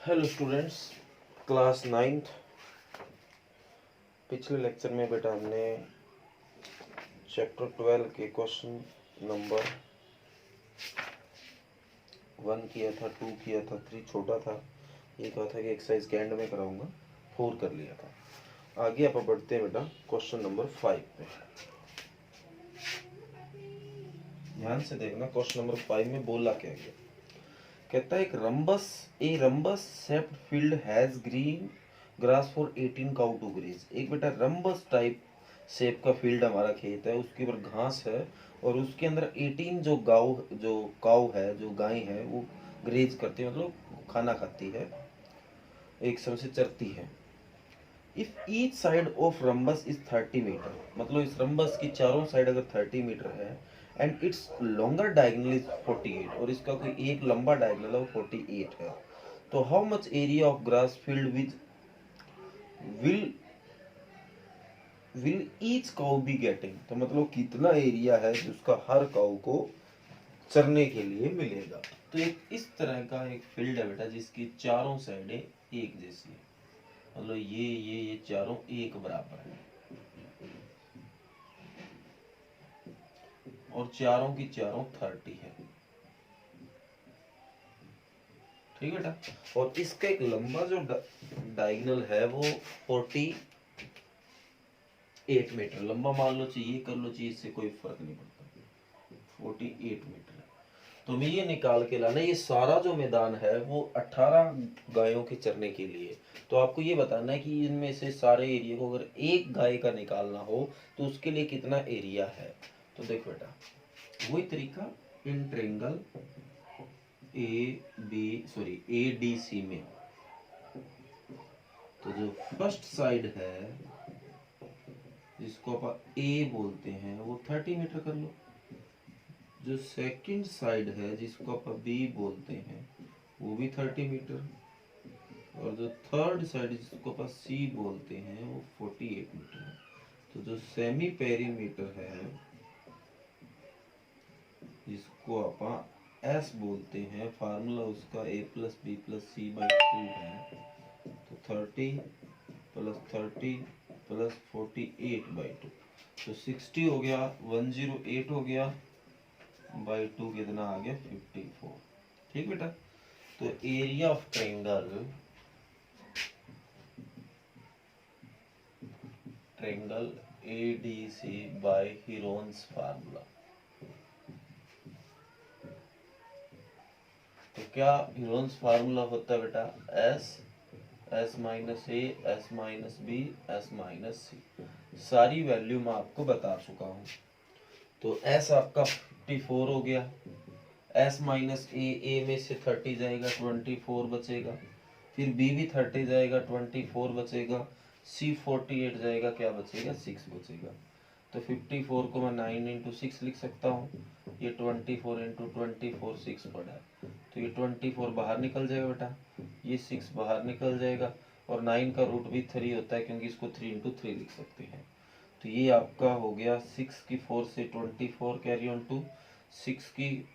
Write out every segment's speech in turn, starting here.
Hello students, class 9th। पिछले lecture में बेटा हमने चैप्टर 12 के क्वेश्चन नंबर 1 किया था, 2 किया था, 3 छोटा था, ये कहा था कि एक्सरसाइज के एंड में कराऊंगा, 4 कर लिया था। आगे आप बढ़ते हैं बेटा क्वेश्चन नंबर 5 पे। ध्यान से देखना, क्वेश्चन नंबर 5 में बोला क्या गया। कहता है a rhombus shaped field has green grass for 18 cow to graze. एक बेटा रंबस टाइप शेप का फील्ड हमारा खेत है, उसके ऊपर घास है और उसके अंदर 18 जो काउ है, जो गाय है, वो ग्रेज करती है, मतलब खाना खाती है, एक समय से चरती है। If each side of rhombus is 30 meter, मतलब इस रंबस की चारों साइड अगर 30 मीटर है and it's longer diagonal is 48, और इसका कोई एक लंबा डायगोनल है वो 48 है, तो how much area of grass field with will will each cow be getting, तो मतलब कितना एरिया है जिसका हर काउ को चरने के लिए मिलेगा। तो एक इस तरह का एक फील्ड है बेटा जिसकी चारों साइडें एक जैसी है, मतलब ये चारों एक बराबर है और चारों की चारों 30 है। ठीक बेटा, और इसका एक लंबा जो डायगोनल है वो 48 मीटर लंबा मान लो, चाहिए कर लो, चाहिए, इससे कोई फर्क नहीं पड़ता, 48 मीटर है। तो मैं ये निकाल के लाना, ये सारा जो मैदान है वो 18 गायों के चरने के लिए। तो आपको ये बताना है कि इनमें से सारे एरिया को अगर एक गाय का निकालना हो तो उसके लिए कितना एरिया है। तो देखो बेटा, वही तरीका in triangle A D C में, तो जो फर्स्ट साइड है जिसको आप ए बोलते हैं वो 30 मीटर कर लो, जो सेकंड साइड है जिसको आप बी बोलते हैं वो भी 30 मीटर, और जो थर्ड साइड जिसको आप सी बोलते हैं वो 48 मीटर है। तो जो सेमी पेरीमीटर है जिसको आप एस बोलते हैं, फार्मूला उसका a plus B plus C by 2 है, तो 30 प्लस 30 प्लस 48 बाई 2, तो 60 हो गया, 108 हो गया, बाई 2 कितना आ गया 54। ठीक बेटा, तो area of triangle ADC by Heron's formula. तो क्या हीरोन्स फार्मूला होता है बेटा, S minus A, S minus B, S minus C. सारी वैल्यू मैं आपको बता चुका हूँ। तो एस आपका 54 हो गया, एस माइनस ए में से 30 जाएगा, 24 बचेगा, फिर बी भी 30 जाएगा, 24 बचेगा, सी 48 जाएगा, क्या बचेगा 6 बचेगा। तो 54 को मैं 9 इंटू 6 लिख सकता हूँ, ये 24 इंटू 24 6 पड़ा है, तो ये 24 बाहर निकल जाएगा बेटा, ये 6 बाहर निकल जाएगा, और 9 का रूट भी 3 होता है क्योंकि इसको 3 इंटू 3 लिख सकते हैं। तो ये आपका हो गया 6 की 4 से 24 कैरी ऑन टू 6 की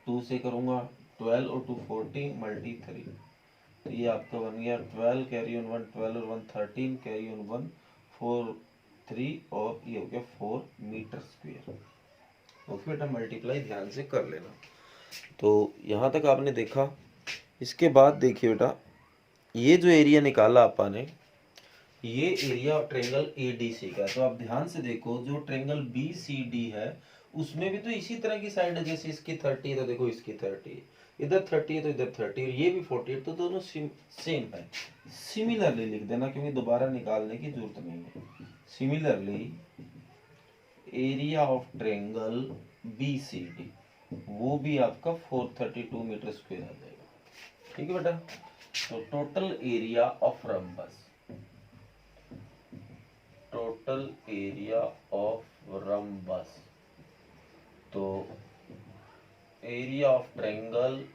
2 से करूँगा 12 और 2 14 मल्टी 3, तो ये आपका बन गया 12 कैरी ऑन 1 12 और 1 13 कैरी ऑन 1 4 3, और ये हो गया 4 मीटर स्क्वायर। ओके बेटा, मल्टीप्लाई ध्यान से कर लेना। तो यहाँ तक आपने देखा। इसके बाद देखिए बेटा, ये जो एरिया निकाला आपा ने, ये एरिया ट्रेंगल ADC का है। तो आप ध्यान से देखो, जो ट्रेंगल BCD है उसमें भी तो इसी तरह की साइड है, जैसे इसकी 30 है तो देखो इसकी 30, इधर 30 है तो इधर 30, और ये भी 48, तो दोनों सेम है। सिमिलरली लिख देना क्योंकि दोबारा निकालने की जरूरत नहीं है। Similarly area of triangle BCD वो भी आपका 432 मीटर स्क्वायर आ जाएगा। ठीक है बेटा, तो total area of rhombus, total area of rhombus, तो एरिया ऑफ ट्रायंगल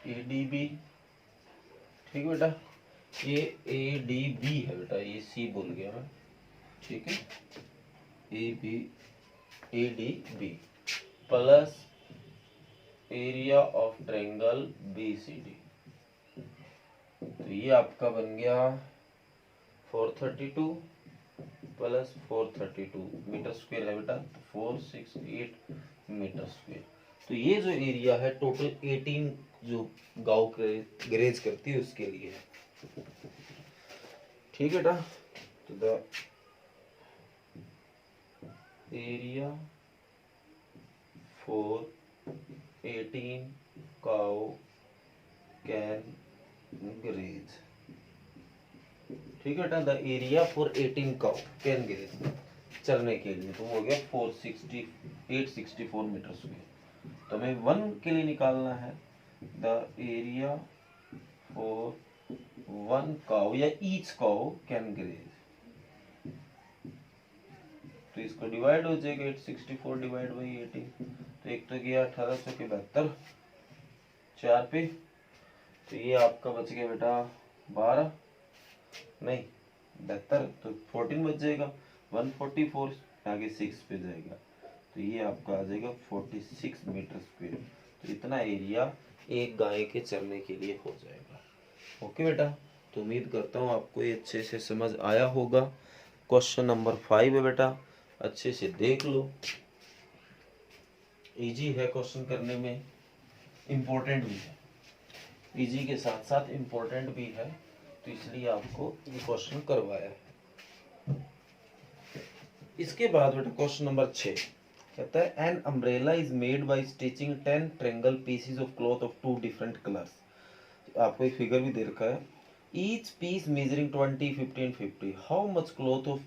ADB। ठीक है बेटा, ये ADB है बेटा, ये C बोल गया मैं, ठीक है, ADB plus area of triangle BCD, तो ये आपका बन गया 432 प्लस 432 मीटर स्क्वायर है बेटा, तो 468 मीटर स्क्वायर। तो ये जो एरिया है टोटल 18 जो गांव ग्रेज करती है उसके लिए है। ठीक है बेटा, तो the area for 18 cow can graze. ठीक है बेटा, the area for 18 cow can graze चरने के लिए, तो हो गया 864 मीटर स्क्वायर। तो हमें 1 के लिए निकालना है द एरिया फॉर 1 काउ या ईच काउ कैन ग्रेज। तो इसको डिवाइड हो जाएगा 864 डिवाइड बाई 18, तो एक तो गया 1872 4 पे, तो ये आपका बच गया बेटा 12 नहीं 72, तो 14 बच जाएगा, 144 आगे 6 पे जाएगा, तो ये आपका आ जाएगा 46 मीटर स्क्वायर। तो इतना एरिया एक गाय के चरने के लिए हो जाएगा। ओके बेटा, तो उम्मीद करता हूँ आपको ये अच्छे से समझ आया होगा। क्वेश्चन नंबर 5 है बेटा, अच्छे से देख लो, इजी है क्वेश्चन करने में, इम्पोर्टेंट भी है, इजी के साथ साथ इम्पोर्टेंट भी है, तो इसलिए आपको ये क्वेश्चन करवाया है। इसके बाद बेटा क्वेश्चन नंबर 6 कहता है an umbrella is made by stitching 10 triangle pieces of cloth of 2 different colours. आपको एक फिगर भी दे रखा है, each piece measuring 20, 15, 50, how much cloth of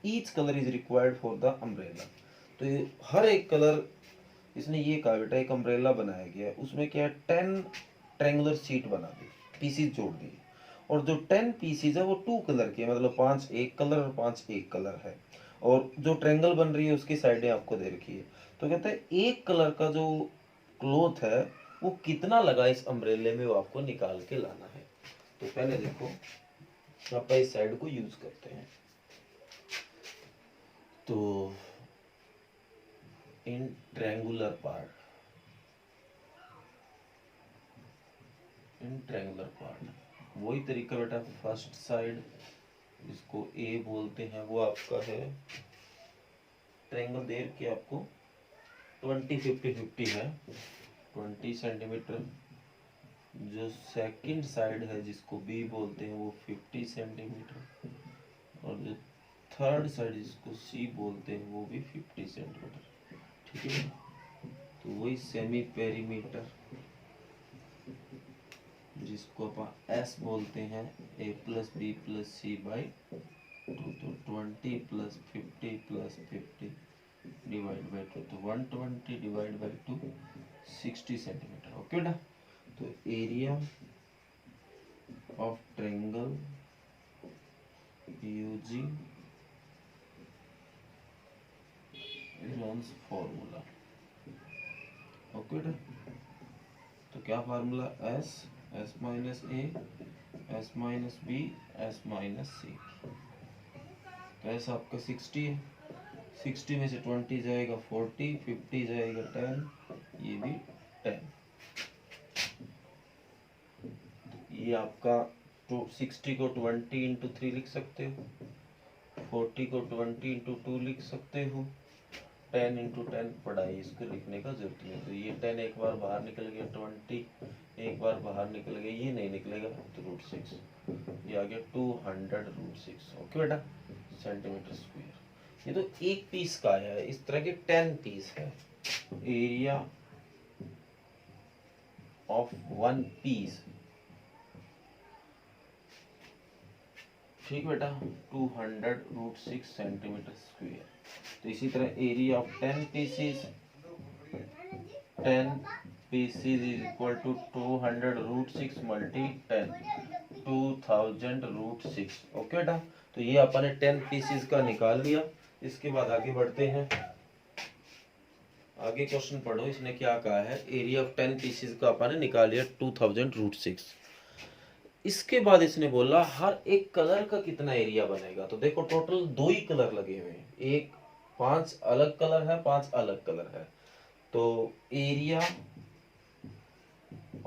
each colour is required for the umbrella. तो ये हर एक कलर, इसने ये कहा बेटा एक अम्ब्रेला बनाया गया, उसमें क्या है 10 ट्रायंगुलर शीट बना दी, पीसीज जोड़ दिए, और जो 10 पीसीज है वो 2 कलर के, मतलब 5 एक कलर और 5 एक कलर है, और जो ट्रायंगल बन रही है उसकी साइडें आपको दे रखी है। तो कहते हैं एक कलर का जो क्लॉथ है वो कितना लगा इस अम्ब्रेले में, वो आपको निकाल के लाना है। तो पहले देखो आप इस साइड को यूज करते हैं, तो इन ट्रायंगुलर पार्ट, इन ट्रायंगुलर पार्ट वही तरीका बेटा, फर्स्ट साइड इसको ए बोलते हैं, वो आपका है ट्रायंगल दे के आपको 20, 50, 50 है 20 सेंटीमीटर। जो सेकंड साइड है जिसको बी बोलते हैं वो 50 सेंटीमीटर, और जो थर्ड साइड जिसको सी बोलते हैं वो भी 50 सेंटीमीटर। ठीक है, तो वही सेमी पेरीमीटर जिसको अपन एस बोलते हैं, A plus B plus C by 2, तो 20 प्लस 50 प्लस 50 डिवाइड बाई 2, तो 120 डिवाइड बाई 2 60 सेंटीमीटर। ओके बेटा, तो area of triangle using rolls formula. Okay बेटा, तो क्या formula, S S minus A S minus B S minus C. तो S आपका 60 है, 60 में से 20 जाएगा 40, 50 जाएगा 10, ये भी 10। ये आपका 60 को 20 इंटू 3 लिख सकते हो, 40 को 20 इंटू 2 लिख सकते हो, 10 इंटू 10 पढ़ाई, इसको लिखने का जरूरत नहीं। तो ये 10 एक बार बाहर निकल गया, 20 एक बार बाहर निकल गया, ये नहीं निकलेगा तो √6, ये आ गया 200√6। ओके बेटा, सेंटीमीटर स्क्वायर। ये तो एक पीस का है, इस तरह के 10 पीस है। एरिया ऑफ 1 पीस, ठीक बेटा, 200√6 सेंटीमीटर स्क्वायर। तो इसी तरह area of 10 pieces, 10 pieces is equal to 200√6 multi 10, 2000√6। Okay बेटा, तो ये अपन ने 10 पीसीज का निकाल लिया। इसके बाद आगे बढ़ते हैं, आगे क्वेश्चन पढ़ो, इसने क्या कहा है, एरिया ऑफ 10 पीसीज का अपन ने निकाल लिया 2000√6। इसके बाद इसने बोला हर एक कलर का कितना एरिया बनेगा। तो देखो टोटल 2 ही कलर लगे हुए हैं, एक 5 अलग कलर है, 5 अलग कलर है, तो एरिया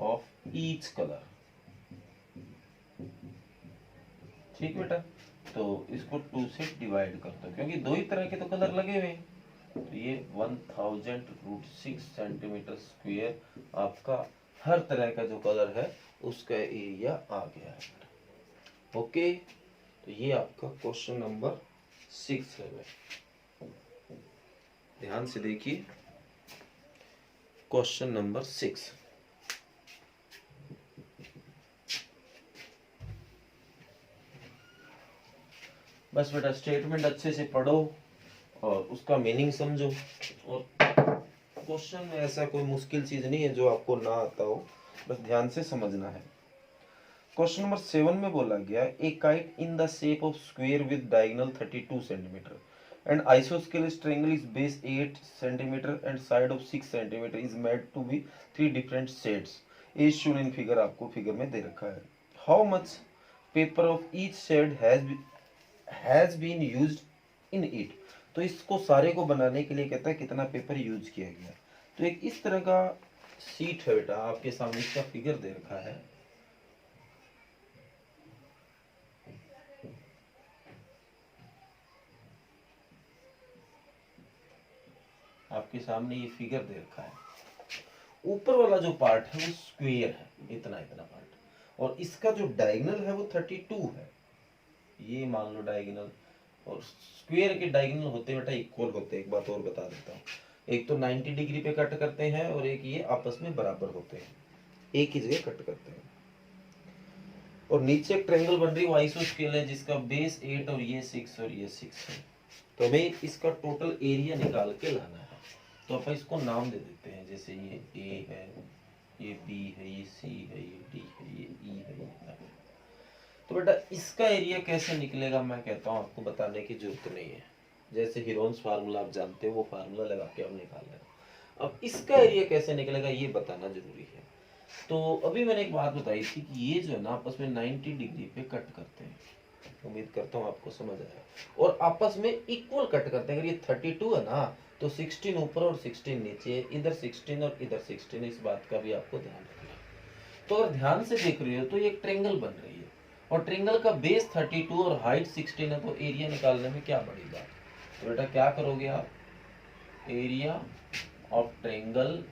ऑफ ईच कलर, ठीक बेटा, तो इसको 2 से डिवाइड कर दो क्योंकि दो ही तरह के तो कलर लगे हुए हैं। तो ये 1000√6 सेंटीमीटर स्क्वायर आपका हर तरह का जो कलर है उसका एरिया आ गया है। ओके, तो ये आपका क्वेश्चन नंबर 6 है। ध्यान से देखिए, क्वेश्चन नंबर 6। बस बेटा स्टेटमेंट अच्छे से पढ़ो और उसका मीनिंग समझो, और क्वेश्चन में ऐसा कोई मुश्किल चीज नहीं है जो आपको ना आता हो, बस ध्यान से समझना है। क्वेश्चन नंबर 7 में बोला गया, ए kite in the shape of square with diagonal 32 centimetre and isosceles triangle is base 8 centimeter and side of 6 centimeter is made to be 3 different shades as shown in figure। आपको figure में दे रखा है। How much paper of each shade has been used in it। तो इसको सारे को बनाने के लिए कहता है कितना पेपर यूज किया गया। तो एक इस तरह का सीट है बेटा, आपके सामने इसका फिगर दे रखा है। आपके सामने ये फिगर दे रखा है। ऊपर वाला जो पार्ट है वो स्क्वायर है, इतना इतना पार्ट, और इसका जो डायगोनल है वो 32 है। ये मान लो डायगोनल, और स्क्वायर के डायगोनल होते बेटा इक्वल होते हैं। एक बात और बता देता हूँ, एक तो 90 डिग्री पे कट करते हैं और एक ये आपस में बराबर होते हैं, एक ही जगह कट करते हैं। और नीचे एक ट्रायंगल बन रही है, वो आइसोस्केल है जिसका बेस 8 और ये 6 और ये 6 है। तो हमें इसका टोटल एरिया निकाल के लाना है। तो अपन इसको नाम दे देते हैं, जैसे ये ए है, ये बी है, ये सी है, ये डी है, ये ई है, ये एफ है। तो बेटा इसका एरिया कैसे निकलेगा मैं कहता हूँ आपको बताने की जरूरत नहीं है। जैसे हीरोन्स फार्मूला आप जानते हो, वो फार्मूला लगा के हम निकाल लेंगे। अब इसका एरिया कैसे निकलेगा ये बताना जरूरी है। तो अभी मैंने एक बात बताई थी कि ये जो है ना आपस में 90 डिग्री पे कट करते हैं। उम्मीद करता हूँ आपको समझ आया। और आपस में इक्वल कट करते हैं। अगर ये 32 है ना तो 16 ऊपर और 16 नीचे, इधर 16 और इधर 16, इस बात का भी आपको ध्यान रखना है। तो अगर ध्यान से देख रहे हो तो ये एक ट्रायंगल बन रही है, और ट्रायंगल का बेस 32 और हाइट 16 है, तो एरिया निकालने में क्या बड़ी बात। तो बेटा क्या करोगे आप, area of triangle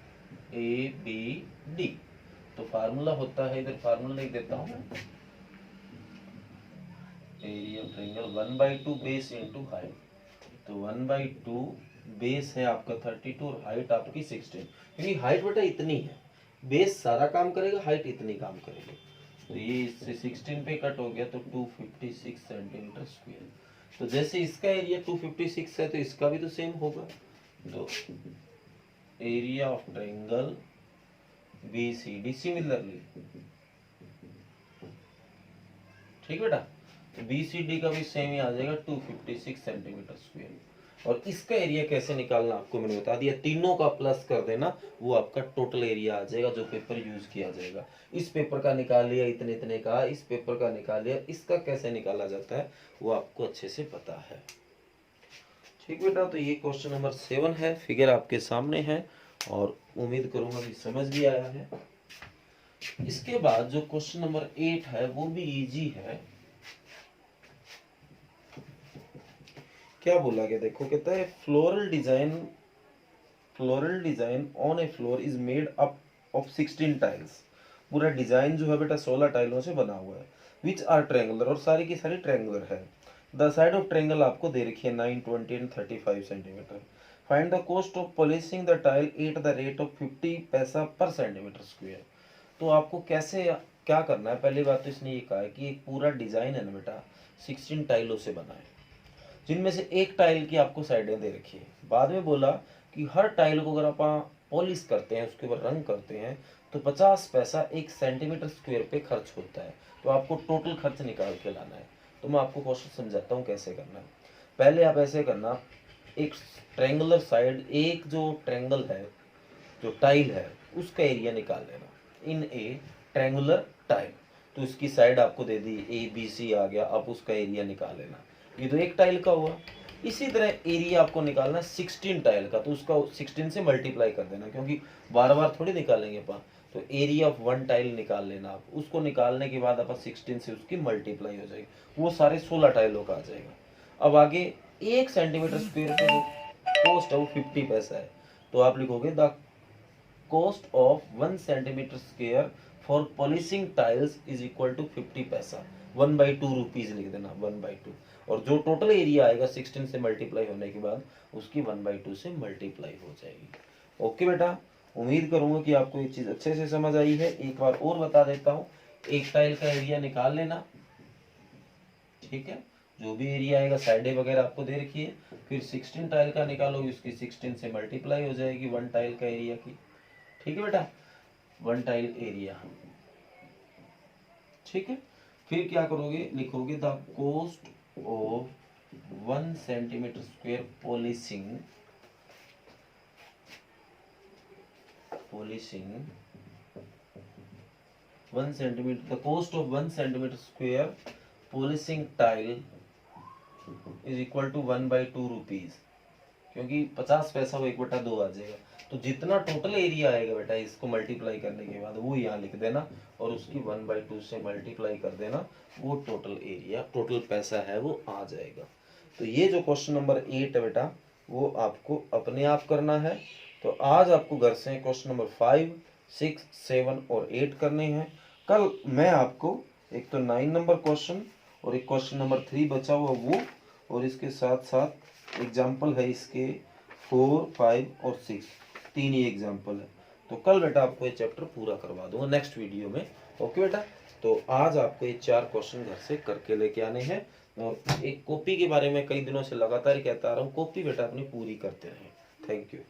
A B D, तो फार्मूला होता है, इधर फार्मूला लिख देता हूं, area of triangle 1/2 base into height. तो 1/2 बेस है आपका 32 और हाइट आपकी 16, क्योंकि हाइट बेटा इतनी है, बेस सारा काम करेगा, हाइट इतनी काम करेगी। तो ये इससे 16 पे कट हो गया तो 256 सेंटीमीटर स्क्वायर। तो जैसे इसका एरिया 256 है तो इसका भी तो सेम होगा। तो area of triangle BCD similarly, ठीक बेटा, तो BCD का भी सेम ही आ जाएगा 256 सेंटीमीटर स्क्वायर। और इसका एरिया कैसे निकालना आपको मैंने बता दिया, तीनों का प्लस कर देना, वो आपका टोटल एरिया आ जाएगा जो पेपर यूज किया जाएगा। इस पेपर का निकाल लिया इतने इतने का, इस पेपर का निकाल लिया, इसका कैसे निकाला जाता है वो आपको अच्छे से पता है। ठीक बेटा, तो ये क्वेश्चन नंबर 7 है, फिगर आपके सामने है और उम्मीद करूंगा कि समझ भी आया है। इसके बाद जो क्वेश्चन नंबर 8 है वो भी इजी है। क्या बोला गया देखो, कहता है floral design on A floor is made up of 16 tiles. पूरा डिजाइन जो है बेटा 16 टाइलों से बना हुआ है, विच आर ट्रायंगुलर, और सारी की सारी ट्रायंगुलर है। द साइड ऑफ ट्रायंगल आपको दे रखी है 9, 20 and 35 centimetre. Find the cost of polishing the tile at the rate of 50 पैसा पर सेंटीमीटर स्क्वायर। तो आपको कैसे क्या करना है, पहली बात तो इसने ये कहा है कि एक पूरा डिजाइन है ना बेटा 16 टाइलों से बना है, जिनमें से एक टाइल की आपको साइडें दे रखी है। बाद में बोला कि हर टाइल को अगर आप पॉलिश करते हैं, उसके ऊपर रंग करते हैं, तो 50 पैसा 1 सेंटीमीटर स्क्वायर पे खर्च होता है। तो आपको टोटल खर्च निकाल के लाना है। तो मैं आपको क्वेश्चन समझाता हूँ कैसे करना है। पहले आप ऐसे करना, एक ट्रायंगुलर साइड, एक जो ट्रायंगल है, जो टाइल है, उसका एरिया निकाल लेना इन ए ट्रायंगुलर टाइल। तो इसकी साइड आपको दे दी ABC आ गया, अब उसका एरिया निकाल लेना। ये तो एक टाइल का हुआ। इसी तरह एरिया आपको निकालना 16 टाइल का, तो उसका 16 से मल्टीप्लाई कर देना, क्योंकि बार बार थोड़ी निकालेंगे अपन। तो एरिया ऑफ वन टाइल निकाल लेना आप। उसको निकालने के बाद आप 16 से उसकी मल्टीप्लाई हो जाएगी, वो सारे 16 टाइलों का आ जाएगा। अब आगे 1 सेंटीमीटर स्क्वायर पे जो कॉस्ट है वो 50 पैसा है, तो आप लिखोगे the cost of 1 centimetre square for polishing tiles is equal to 50 paisa, 1/2 rupees लिख देना, 1/2। और जो टोटल एरिया आएगा 16 से मल्टीप्लाई होने के बाद उसकी 1/2 से मल्टीप्लाई हो जाएगी। ओके बेटा, उम्मीद करूंगा कि आपको ये चीज अच्छे से समझ आई है। एक बार और बता देता हूँ, एक टाइल का एरिया निकाल लेना, ठीक है, जो भी एरिया आएगा साइडें वगैरह आपको दे रखी है, फिर 16 टाइल का निकालोगे, उसकी 16 से मल्टीप्लाई हो जाएगी 1 टाइल का एरिया की, ठीक है बेटा, 1 टाइल एरिया, ठीक है। फिर क्या करोगे, लिखोगे the cost of 1 centimetre square polishing 1 centimetre, the cost of 1 centimetre square polishing tile is equal to 1/2 rupees, क्योंकि 50 पैसा वो 1/2 आ जाएगा। तो जितना टोटल एरिया आएगा बेटा इसको मल्टीप्लाई करने के बाद वो यहाँ लिख देना और उसकी 1/2 से मल्टीप्लाई कर देना, वो टोटल एरिया, टोटल पैसा है वो आ जाएगा। तो ये जो क्वेश्चन नंबर 8 है बेटा वो आपको अपने आप करना है। तो आज आपको घर से क्वेश्चन नंबर 5, 6, 7 और 8 करने हैं। कल मैं आपको एक तो 9 नंबर क्वेश्चन और एक क्वेश्चन नंबर 3 बचा हुआ वो, और इसके साथ साथ एग्जाम्पल है इसके 4, 5 और 6, 3 ही एग्जाम्पल है। तो कल बेटा आपको ये चैप्टर पूरा करवा दूंगा नेक्स्ट वीडियो में। ओके बेटा, तो आज आपको ये 4 क्वेश्चन घर से करके लेके आने हैं। और एक कॉपी के बारे में कई दिनों से लगातार कहता आ रहा हूँ, कॉपी बेटा अपनी पूरी करते रहें। Thank you.